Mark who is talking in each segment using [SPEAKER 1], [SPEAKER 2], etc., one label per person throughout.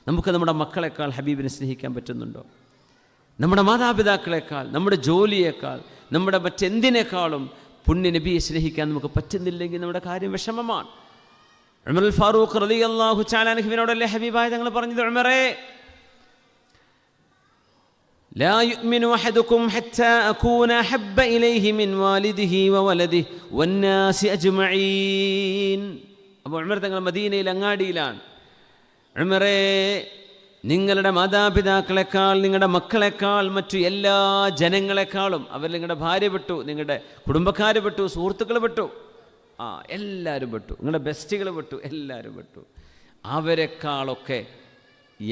[SPEAKER 1] നമുക്ക് നമ്മുടെ മക്കളെക്കാൾ ഹബീബിനെ സ്നേഹിക്കാൻ പറ്റുന്നുണ്ടോ? നമ്മുടെ മാതാപിതാക്കളെക്കാൾ, നമ്മുടെ ജോലിയേക്കാൾ, നമ്മുടെ മറ്റെന്തിനേക്കാളും പുണ്യ നബിയെ സ്നേഹിക്കാൻ നമുക്ക് പറ്റുന്നില്ലെങ്കിൽ നമ്മുടെ കാര്യം വിഷമമാണ്. ഉമർ അൽ ഫാറൂഖ് റളിയല്ലാഹു തആല അൻഹുവിനോടല്ലേ ഹബീബായ തങ്ങൾ പറഞ്ഞത്, ഉമറേ ലാ യുഅ്മിനു അഹദുകും ഹത്താ അകൂന അഹബ്ബ ഇലൈഹി മിൻ വാലിദിഹി വവലദിഹി വന്നാസി അജ്മഈൻ. അപ്പോൾ ഉമർ തങ്ങൾ മദീനയിൽ അങ്ങാടിയിലാണ്. ഉമറേ, നിങ്ങളുടെ മാതാപിതാക്കളെക്കാൾ, നിങ്ങളുടെ മക്കളെക്കാൾ, മറ്റു എല്ലാ ജനങ്ങളെക്കാളും, അവർ നിങ്ങളുടെ ഭാര്യ പെട്ടു, നിങ്ങളുടെ കുടുംബക്കാർ പെട്ടു, സുഹൃത്തുക്കൾ പെട്ടു, എല്ലാവരും പെട്ടു, നിങ്ങളുടെ ബെസ്റ്റുകൾ പെട്ടു, എല്ലാവരും പെട്ടു, അവരെക്കാളൊക്കെ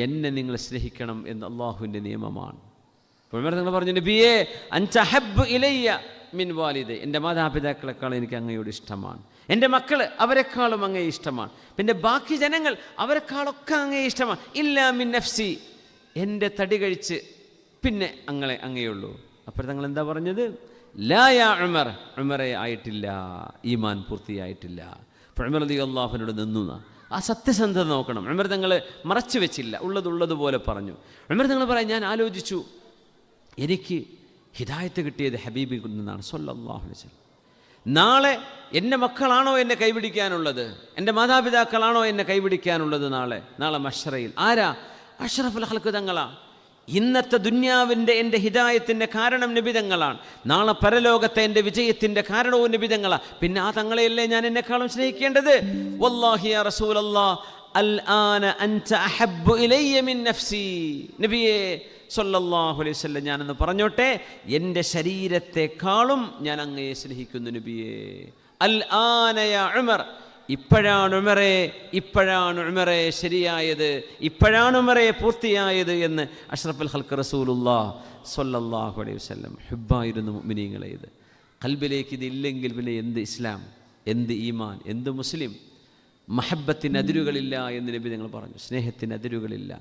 [SPEAKER 1] എന്നെ നിങ്ങൾ സ്നേഹിക്കണം എന്ന് അള്ളാഹുവിൻ്റെ നിയമമാണ്. അപ്പോൾ നിങ്ങൾ പറഞ്ഞു, നബിയേ അൻത അഹബ്ബു ഇലയ്യ മിൻ വാലിദി, എൻ്റെ മാതാപിതാക്കളെക്കാൾ എനിക്ക് അങ്ങയോട് ഇഷ്ടമാണ്, എൻ്റെ മക്കൾ അവരെക്കാളും അങ്ങേ ഇഷ്ടമാണ്, പിന്നെ ബാക്കി ജനങ്ങൾ അവരെക്കാളൊക്കെ അങ്ങേ ഇഷ്ടമാണ്, ഇല്ലാ മിൻ നഫ്സി, എൻ്റെ തടി കഴിച്ച് പിന്നെ അങ്ങയുള്ളൂ. അപ്പോൾ നിങ്ങൾ എന്താ പറഞ്ഞത്? ലാ യാ ഉമർ, ഉമറെ ആയിട്ടില്ല, ഈമാൻ പൂർത്തിയായിട്ടില്ല. അപ്പോൾ ഉമർ റളിയല്ലാഹുവിനോട് നിന്നു. ആ സത്യസന്ധത നോക്കണം. ഉമർ തങ്ങൾ മറച്ചു വെച്ചില്ല, ഉള്ളതുപോലെ പറഞ്ഞു. ഉമർ തങ്ങൾ പറയാം, ഞാൻ ആലോചിച്ചു, എനിക്ക് ഹിദായത്ത് കിട്ടിയത് ഹബീബിൽ നിന്നാണ് സ്വല്ലല്ലാഹു അലൈഹി വസല്ലം. നാളെ എൻ്റെ മക്കളാണോ എന്നെ കൈപിടിക്കാനുള്ളത്? എൻ്റെ മാതാപിതാക്കളാണോ എന്നെ കൈപിടിക്കാനുള്ളത്? നാളെ മഹ്ശറയിൽ ആരാ? അഷ്റഫുൽ ഖൽഖ് തങ്ങളാ. ഇന്നത്തെ ദുന്യാവിൻ്റെ എൻ്റെ ഹിദായത്തിൻ്റെ കാരണം നബിതങ്ങളാണ്. നാളെ പരലോകത്തെ എൻ്റെ വിജയത്തിൻ്റെ കാരണവും നബിതങ്ങളാണ്. പിന്നെ ആ തങ്ങളെയല്ലേ ഞാൻ എന്നെക്കാളും സ്നേഹിക്കേണ്ടത്? വല്ലാഹി യാ റസൂലല്ലാഹ് അൽ ആന അൻത അഹബ്ബു ഇലയ്യ മിൻ നഫ്സി. നബിയേ സല്ലല്ലാഹു അലൈഹി വസല്ലം, ഞാനെന്ന് പറഞ്ഞോട്ടെ, എൻ്റെ ശരീരത്തെക്കാളും ഞാൻ അങ്ങയെ സ്നേഹിക്കുന്നു നബിയേ. അൽ ആന യാ ഉമർ, ഇപ്പോഴാണ് ഉമറേ ശരിയായത്, ഇപ്പോഴാണ് ഉമറേ പൂർത്തിയായത് എന്ന് അഷ്റഫുൽ ഖൽഖ് റസൂലുള്ളാഹ് സ്വല്ലല്ലാഹു അലൈഹി വസല്ലം. ഹുബ്ബായിരുന്നു മുഅ്മിനീങ്ങളെ. ഇത് ഖൽബിലേക്ക് ഇതില്ലെങ്കിൽ പിന്നെ എന്ത് ഇസ്ലാം, എന്ത് ഈമാൻ, എന്ത് മുസ്ലിം? മഹബ്ബത്തിന് അതിരുകളില്ല എന്ന് നബി നിങ്ങൾ പറഞ്ഞു. സ്നേഹത്തിന് അതിരുകളില്ല.